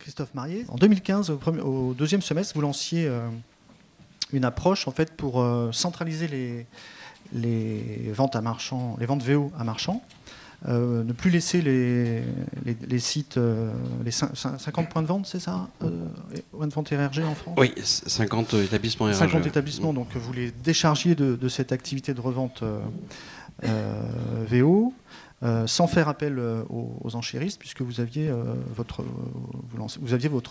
Christophe Marié. En 2015, au deuxième semestre, vous lanciez une approche en fait pour centraliser les ventes à marchand, les ventes VO à marchand, ne plus laisser les sites, les 50 points de vente, c'est ça, points de vente RRG en France. Oui, 50 établissements RRG. 50 établissements, donc vous les déchargiez de cette activité de revente VO. Sans faire appel aux enchéristes, puisque vous aviez votre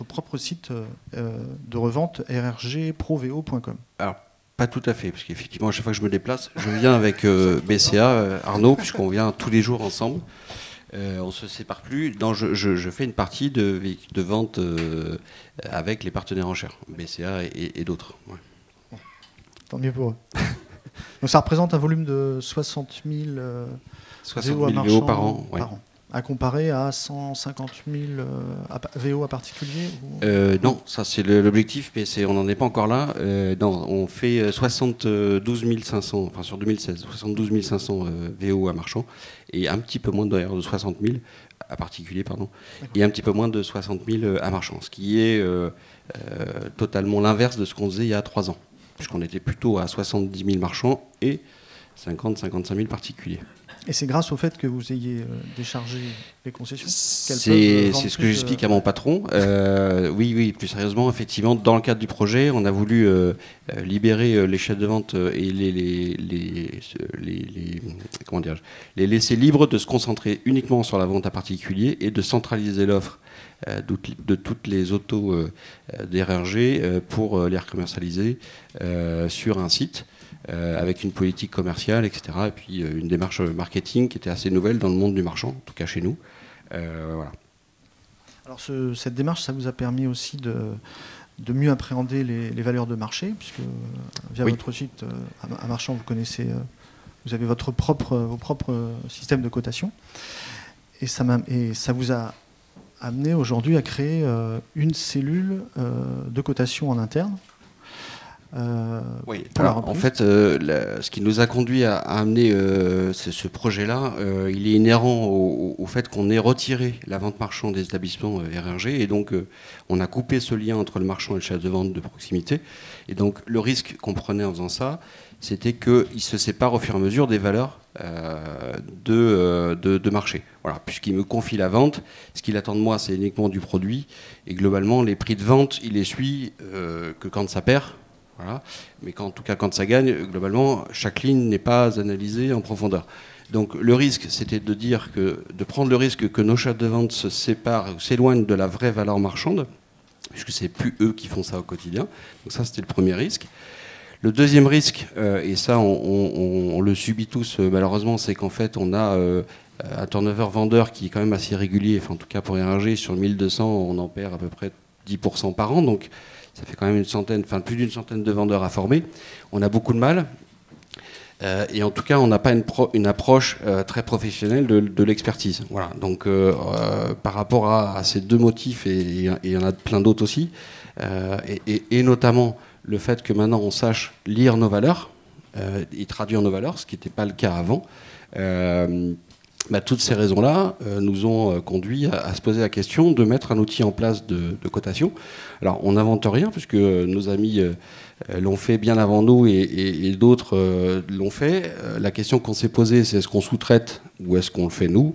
propre site de revente rrgprovo.com. Alors, pas tout à fait, parce qu'effectivement, à chaque fois que je me déplace, je viens avec BCA, Arnaud, puisqu'on vient tous les jours ensemble. On ne se sépare plus. Non, je fais une partie de vente avec les partenaires en chair, BCA et d'autres. Ouais. Bon, tant mieux pour eux. Donc ça représente un volume de 60 000 VO par an, ouais. À comparer à 150 000 VO à particulier Non, ça c'est l'objectif, mais on n'en est pas encore là. Non, on fait 72 500, enfin sur 2016, 72 500 VO à marchand, et un petit peu moins d'ailleurs de 60 000 à particulier, pardon, et un petit peu moins de 60 000 à marchand, ce qui est totalement l'inverse de ce qu'on faisait il y a 3 ans, puisqu'on était plutôt à 70 000 marchands et 50-55 000 particuliers. Et c'est grâce au fait que vous ayez déchargé les concessions C'est ce que j'explique à mon patron. Oui, plus sérieusement, effectivement, dans le cadre du projet, on a voulu libérer les chefs de vente et les laisser libres de se concentrer uniquement sur la vente à particulier et de centraliser l'offre de toutes les autos d'RRG pour les recommercialiser sur un site. Avec une politique commerciale, etc. Et puis une démarche marketing qui était assez nouvelle dans le monde du marchand, en tout cas chez nous. Voilà. Alors cette démarche, ça vous a permis aussi de mieux appréhender les valeurs de marché, puisque via votre site à marchand, vous avez vos propres systèmes de cotation. Et ça vous a amené aujourd'hui à créer une cellule de cotation en interne. Oui, alors en fait, ce qui nous a conduit à amener ce projet-là, il est inhérent au fait qu'on ait retiré la vente marchand des établissements RRG, et donc on a coupé ce lien entre le marchand et le chef de vente de proximité. Et donc le risque qu'on prenait en faisant ça, c'était qu'il se sépare au fur et à mesure des valeurs de marché. Voilà, puisqu'il me confie la vente, ce qu'il attend de moi, c'est uniquement du produit, et globalement, les prix de vente, il les suit que quand ça perd. Voilà. Mais en tout cas, quand ça gagne, globalement, chaque ligne n'est pas analysée en profondeur. Donc le risque, c'était de prendre le risque que nos chefs de vente se séparent ou s'éloignent de la vraie valeur marchande, puisque c'est plus eux qui font ça au quotidien. Donc ça, c'était le premier risque. Le deuxième risque, et ça, on le subit tous malheureusement, c'est qu'en fait, on a un turnover vendeur qui est quand même assez régulier. Enfin, en tout cas, pour RRG, sur 1200, on en perd à peu près 10% par an. Donc ça fait quand même plus d'une centaine de vendeurs à former. On a beaucoup de mal. Et en tout cas, on n'a pas une approche très professionnelle de l'expertise. Voilà. Donc, par rapport à ces deux motifs, et il y en a plein d'autres aussi, et notamment le fait que maintenant on sache lire nos valeurs et traduire nos valeurs, ce qui n'était pas le cas avant, toutes ces raisons-là nous ont conduit à se poser la question de mettre un outil en place de cotation. Alors, on n'invente rien, puisque nos amis l'ont fait bien avant nous et d'autres l'ont fait. La question qu'on s'est posée, c'est est-ce qu'on sous-traite ou est-ce qu'on le fait nous ?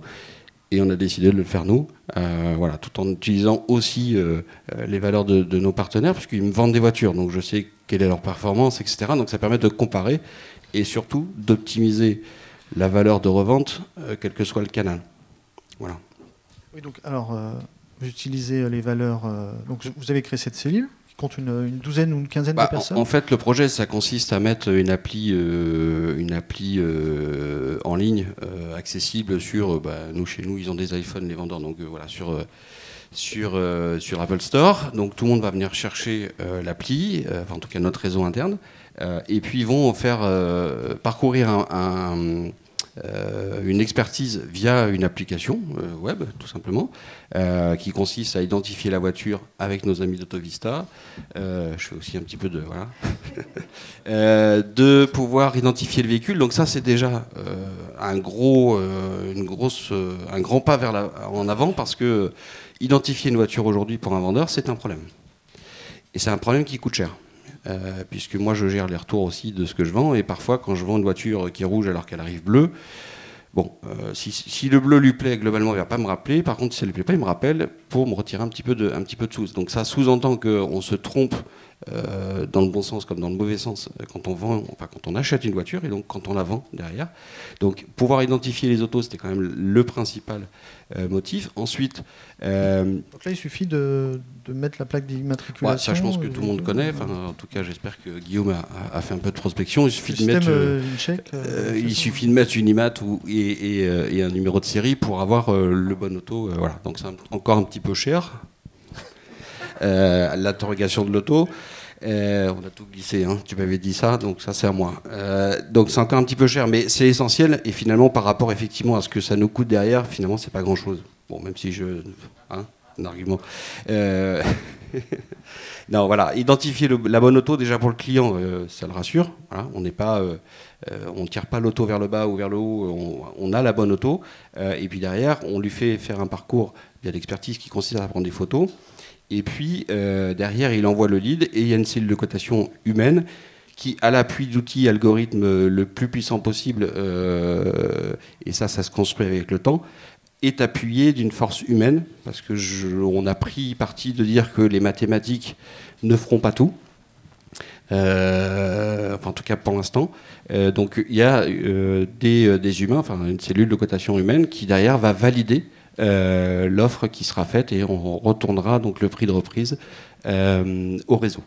Et on a décidé de le faire nous, voilà, tout en utilisant aussi les valeurs de nos partenaires, puisqu'ils me vendent des voitures, donc je sais quelle est leur performance, etc. Donc ça permet de comparer et surtout d'optimiser la valeur de revente, quel que soit le canal. Voilà. Oui, donc, alors, vous utilisez les valeurs... donc, vous avez créé cette cellule qui compte une douzaine ou une quinzaine de personnes. En fait, le projet, ça consiste à mettre une appli en ligne, accessible sur... chez nous, ils ont des iPhones, les vendeurs, donc voilà, sur Apple Store. Donc, tout le monde va venir chercher l'appli, en tout cas notre réseau interne, et puis ils vont faire parcourir une expertise via une application web, tout simplement, qui consiste à identifier la voiture avec nos amis d'Autovista. Je fais aussi un petit peu de... Voilà. De pouvoir identifier le véhicule. Donc ça, c'est déjà un grand pas en avant, parce que identifier une voiture aujourd'hui pour un vendeur, c'est un problème. Et c'est un problème qui coûte cher. Puisque moi je gère les retours aussi de ce que je vends, et parfois quand je vends une voiture qui est rouge alors qu'elle arrive bleue, bon, si le bleu lui plaît, globalement il ne va pas me rappeler. Par contre, si ça ne lui plaît pas, il me rappelle pour me retirer un petit peu de sous. Donc ça sous-entend qu'on se trompe dans le bon sens comme dans le mauvais sens quand on achète une voiture, et donc quand on la vend derrière. Donc pouvoir identifier les autos, c'était quand même le principal motif. Ensuite, donc là il suffit de mettre la plaque d'immatriculation. Ça, je pense que tout le monde connaît. Enfin, en tout cas, j'espère que Guillaume a fait un peu de prospection. Il suffit de mettre une IMAT et un numéro de série pour avoir le bon auto. Voilà. Donc c'est encore un petit peu cher. L'interrogation de l'auto. On a tout glissé, hein. Tu m'avais dit ça, donc ça c'est à moi. Donc c'est encore un petit peu cher, mais c'est essentiel. Et finalement, par rapport effectivement à ce que ça nous coûte derrière, finalement c'est pas grand-chose. Bon, même si un argument. Non, voilà, identifier la bonne auto déjà pour le client, ça le rassure. Voilà, on n'est pas, on tire pas l'auto vers le bas ou vers le haut. On a la bonne auto, et puis derrière, on lui fait faire un parcours via l'expertise qui consiste à prendre des photos. Et puis derrière, il envoie le lead, et il y a une cellule de cotation humaine qui, à l'appui d'outils algorithmes le plus puissants possible, et ça se construit avec le temps, est appuyé d'une force humaine, parce que on a pris parti de dire que les mathématiques ne feront pas tout, enfin en tout cas pour l'instant. Donc il y a des humains, enfin une cellule de cotation humaine qui derrière va valider l'offre qui sera faite, et on retournera donc le prix de reprise au réseau.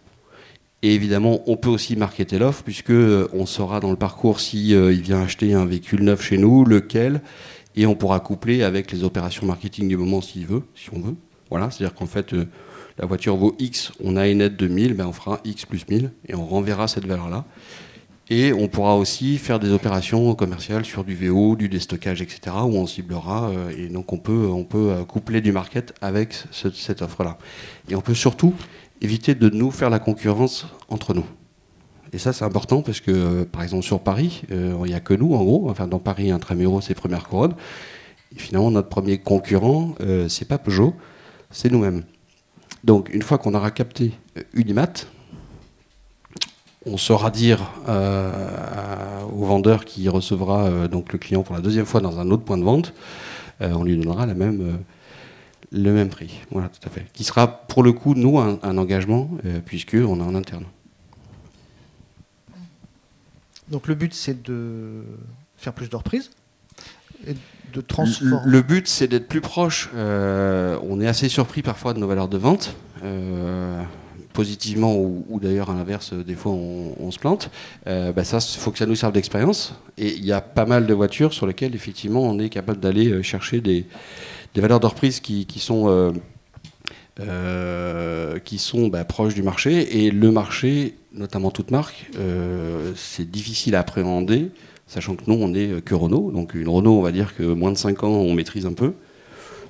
Et évidemment, on peut aussi marketer l'offre, puisque on saura dans le parcours si il vient acheter un véhicule neuf chez nous, lequel. Et on pourra coupler avec les opérations marketing du moment si on veut. Voilà, c'est-à-dire qu'en fait, la voiture vaut X, on a une aide de 1000, ben on fera X plus 1000 et on renverra cette valeur-là. Et on pourra aussi faire des opérations commerciales sur du VO, du déstockage, etc., où on ciblera. Et donc on peut coupler du market avec cette offre-là. Et on peut surtout éviter de nous faire la concurrence entre nous. Et ça, c'est important parce que, par exemple, sur Paris, il n'y a que nous, en gros. Enfin, dans Paris, Intramuros, c'est Première Couronne. Et finalement, notre premier concurrent, c'est pas Peugeot, c'est nous-mêmes. Donc, une fois qu'on aura capté une IMAT, on saura dire au vendeur qui recevra donc le client pour la deuxième fois dans un autre point de vente, on lui donnera le même prix. Voilà, tout à fait. Qui sera, pour le coup, nous, un engagement, puisqu'on est en interne. Donc le but, c'est de faire plus de reprises et de transformer. Le but, c'est d'être plus proche. On est assez surpris parfois de nos valeurs de vente, positivement ou d'ailleurs à l'inverse, des fois on se plante. Ça, il faut que ça nous serve d'expérience. Et il y a pas mal de voitures sur lesquelles effectivement on est capable d'aller chercher des valeurs de reprise qui sont proches du marché. Et le marché, notamment toute marque, c'est difficile à appréhender, sachant que nous, on n'est que Renault. Donc une Renault, on va dire que moins de 5 ans, on maîtrise un peu.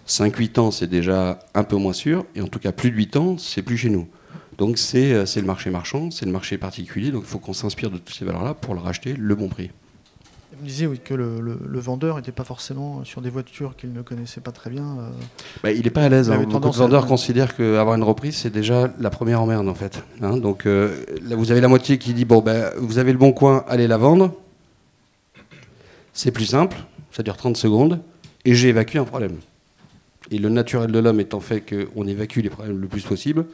5-8 ans, c'est déjà un peu moins sûr. Et en tout cas, plus de 8 ans, c'est plus chez nous. Donc c'est le marché marchand, c'est le marché particulier. Donc il faut qu'on s'inspire de toutes ces valeurs-là pour leur acheter le bon prix. Vous me disiez oui, que le vendeur n'était pas forcément sur des voitures qu'il ne connaissait pas très bien. Il n'est pas à l'aise. Beaucoup de vendeurs considèrent qu'avoir une reprise, c'est déjà la première emmerde en fait. Donc là, vous avez la moitié qui dit vous avez le bon coin, allez la vendre. C'est plus simple, ça dure 30 secondes, et j'ai évacué un problème. Et le naturel de l'homme étant fait qu'on évacue les problèmes le plus possible,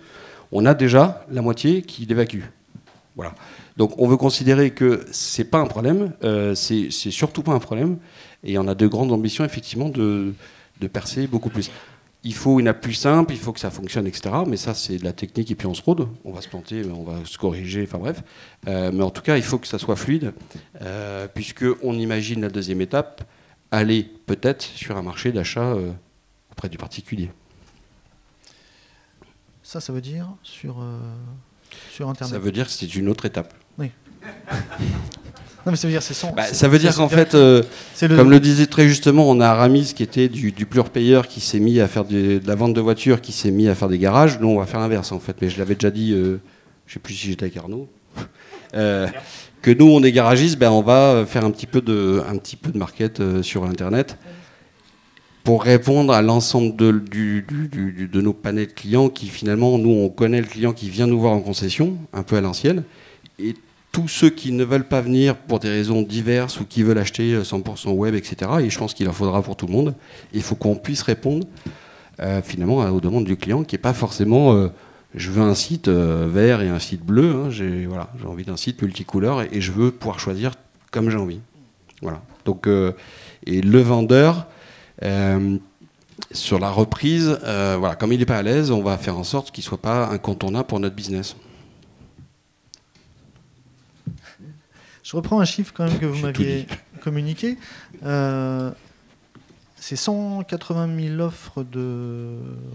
on a déjà la moitié qui l'évacue. Voilà. Donc on veut considérer que c'est pas un problème, c'est surtout pas un problème, et on a de grandes ambitions effectivement de percer beaucoup plus. Il faut une app plus simple, il faut que ça fonctionne, etc. Mais ça c'est de la technique et puis on se rôde, on va se planter, on va se corriger, enfin bref. Mais en tout cas il faut que ça soit fluide, puisqu'on imagine la deuxième étape, aller peut-être sur un marché d'achat auprès du particulier. Ça veut dire sur Internet. Ça veut dire que c'est une autre étape. Oui. Non, mais ça veut dire c'est 100. Ça veut dire qu'en fait, comme le disait très justement, on a Aramis qui était du pure payeur qui s'est mis à faire de la vente de voitures, qui s'est mis à faire des garages. Nous, on va faire l'inverse en fait. Mais je l'avais déjà dit, je ne sais plus si j'étais avec Arnaud, que nous, on est garagistes, on va faire un petit peu de market sur Internet pour répondre à l'ensemble de nos panels clients qui finalement, nous, on connaît le client qui vient nous voir en concession, un peu à l'ancienne, et tous ceux qui ne veulent pas venir pour des raisons diverses ou qui veulent acheter 100% web, etc. Et je pense qu'il en faudra pour tout le monde. Il faut qu'on puisse répondre finalement aux demandes du client, qui n'est pas forcément je veux un site vert et un site bleu. Hein, j'ai envie d'un site multicouleur et je veux pouvoir choisir comme j'ai envie. Voilà. Donc, et le vendeur, sur la reprise, comme il n'est pas à l'aise, on va faire en sorte qu'il ne soit pas incontournable pour notre business. Je reprends un chiffre quand même que vous m'aviez communiqué. C'est 180 000 offres de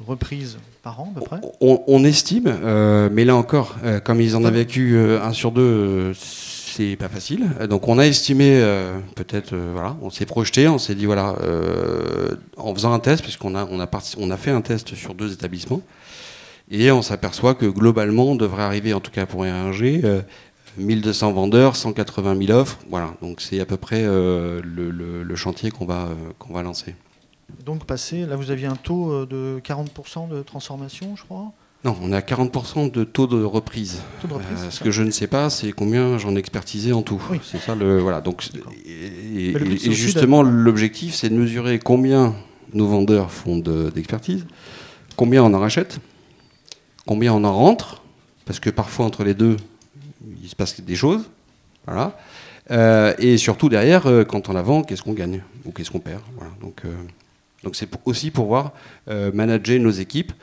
reprise par an, à peu près. On estime, mais là encore, comme ils en avaient vécu 1 sur 2, c'est pas facile. Donc on a estimé, peut-être, on s'est projeté, on s'est dit, en faisant un test, puisqu'on a fait un test sur 2 établissements, et on s'aperçoit que globalement, on devrait arriver, en tout cas pour R1G, 1200 vendeurs, 180 000 offres, voilà. Donc c'est à peu près le chantier qu'on va lancer. Donc là vous aviez un taux de 40% de transformation, je crois. Non, on a 40% de taux de reprise. Ce que je ne sais pas, c'est combien j'en ai expertisé en tout. Oui. C'est ça voilà. Donc, et justement, l'objectif, c'est de mesurer combien nos vendeurs font d'expertise, combien on en rachète, combien on en rentre, parce que parfois entre les deux, il se passe des choses, voilà. Et surtout derrière, quand on la vend, qu'est-ce qu'on gagne ou qu'est-ce qu'on perd, voilà. Donc c'est aussi pour pouvoir manager nos équipes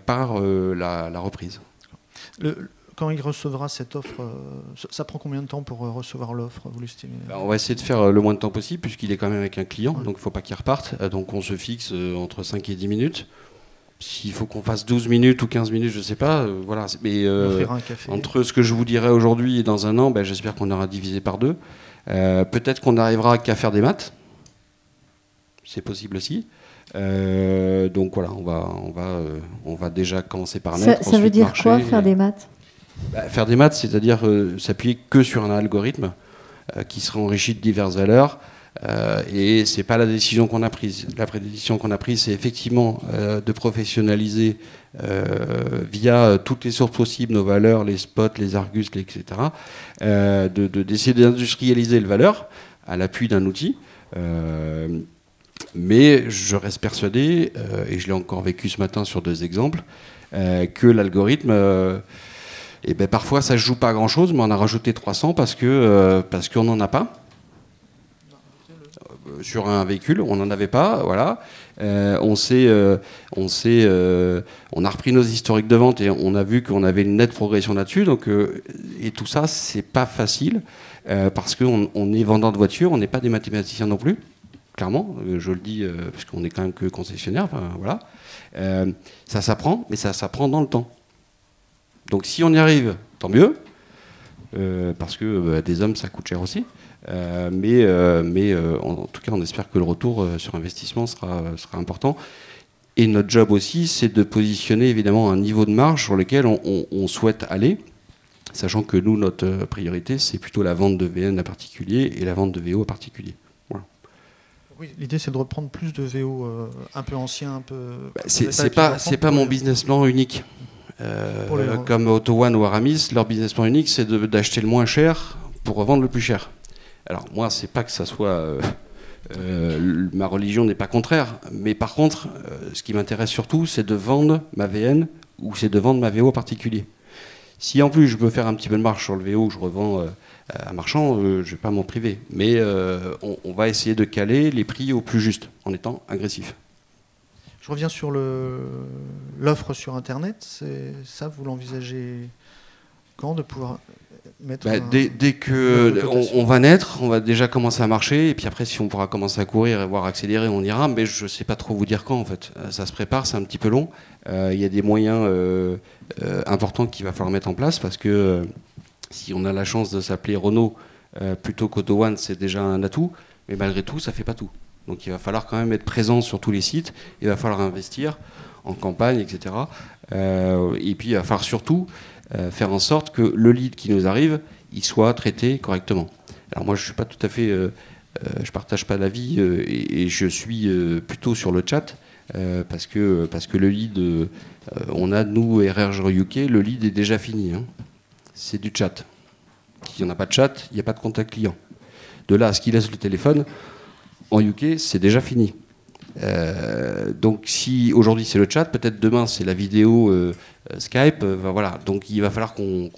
par la reprise. Quand il recevra cette offre, ça prend combien de temps pour recevoir l'offre, vous l'estimez? On va essayer de faire le moins de temps possible, puisqu'il est quand même avec un client, donc il ne faut pas qu'il reparte. Donc on se fixe entre 5 et 10 minutes. S'il faut qu'on fasse 12 minutes ou 15 minutes, je ne sais pas. Voilà. Mais entre ce que je vous dirai aujourd'hui et dans un an, j'espère qu'on aura divisé par 2. Peut-être qu'on n'arrivera qu'à faire des maths. C'est possible aussi. Donc voilà, on va déjà commencer par mettre. Ça veut dire quoi, faire des maths? Faire des maths, c'est-à-dire s'appuyer que sur un algorithme qui sera enrichi de diverses valeurs. Et c'est pas la décision qu'on a prise. La décision qu'on a prise, c'est effectivement de professionnaliser via toutes les sources possibles nos valeurs, les spots, les argus, etc. D'essayer d'industrialiser les valeurs à l'appui d'un outil. Mais je reste persuadé, et je l'ai encore vécu ce matin sur 2 exemples, que l'algorithme, parfois ça ne joue pas à grand-chose, mais on a rajouté 300 parce qu'on n'en a pas. Sur un véhicule, on n'en avait pas, voilà. On a repris nos historiques de vente et on a vu qu'on avait une nette progression là-dessus. Donc, et tout ça, c'est pas facile parce qu'on est vendeur de voitures, on n'est pas des mathématiciens non plus, clairement. Je le dis parce qu'on est quand même que concessionnaire. Enfin, voilà. Ça s'apprend, mais ça s'apprend dans le temps. Donc, si on y arrive, tant mieux, parce que des hommes, ça coûte cher aussi. Mais en tout cas, on espère que le retour sur investissement sera important. Et notre job aussi, c'est de positionner évidemment un niveau de marge sur lequel on souhaite aller, sachant que nous, notre priorité, c'est plutôt la vente de VN à particulier et la vente de VO à particulier. Voilà. Oui, l'idée, c'est de reprendre plus de VO un peu anciens, un peu... c'est pas mon business plan unique. Comme Auto One ou Aramis, leur business plan unique, c'est d'acheter le moins cher pour revendre le plus cher. Alors moi, c'est pas que ça soit... ma religion n'est pas contraire, mais par contre, ce qui m'intéresse surtout, c'est de vendre ma VN ou c'est de vendre ma VO en particulier. Si en plus je peux faire un petit peu de marge sur le VO que je revends à marchand, je ne vais pas m'en priver. Mais on va essayer de caler les prix au plus juste, en étant agressif. Je reviens sur l'offre sur Internet. Ça, vous l'envisagez quand de pouvoir... Dès que on va naître, on va déjà commencer à marcher, et puis après, si on pourra commencer à courir et voire accélérer, on ira, mais je ne sais pas trop vous dire quand, en fait. Ça se prépare, c'est un petit peu long. Il y a des moyens importants qu'il va falloir mettre en place, parce que si on a la chance de s'appeler Renault, plutôt qu'AutoOne, c'est déjà un atout, mais malgré tout, ça ne fait pas tout. Donc il va falloir quand même être présent sur tous les sites, il va falloir investir en campagne, etc. Et puis il va falloir surtout faire en sorte que le lead qui nous arrive, il soit traité correctement. Alors moi, je suis pas tout à fait, je partage pas l'avis et je suis plutôt sur le chat parce que le lead, on a nous RR UK, le lead est déjà fini. Hein. C'est du chat. S'il n'y en a pas de chat, il n'y a pas de contact client. De là à ce qu'il laisse le téléphone, en UK, c'est déjà fini. Donc si aujourd'hui c'est le chat, peut-être demain c'est la vidéo Skype, voilà. Donc il va falloir qu'on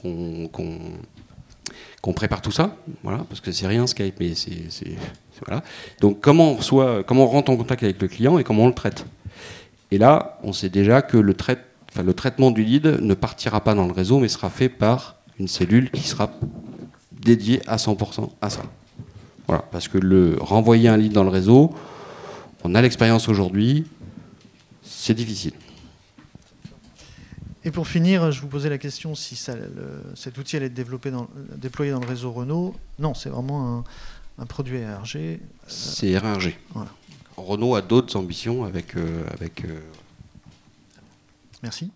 prépare tout ça, voilà, parce que c'est rien Skype, mais c'est voilà. Donc comment on rentre en contact avec le client et comment on le traite. Et là, on sait déjà que le traitement du lead ne partira pas dans le réseau, mais sera fait par une cellule qui sera dédiée à 100% à ça. Voilà, parce que renvoyer un lead dans le réseau, on a l'expérience aujourd'hui, c'est difficile. Et pour finir, je vous posais la question si cet outil allait être déployé dans le réseau Renault. Non, c'est vraiment un produit RRG. C'est RRG. Voilà. Renault a d'autres ambitions avec... Merci.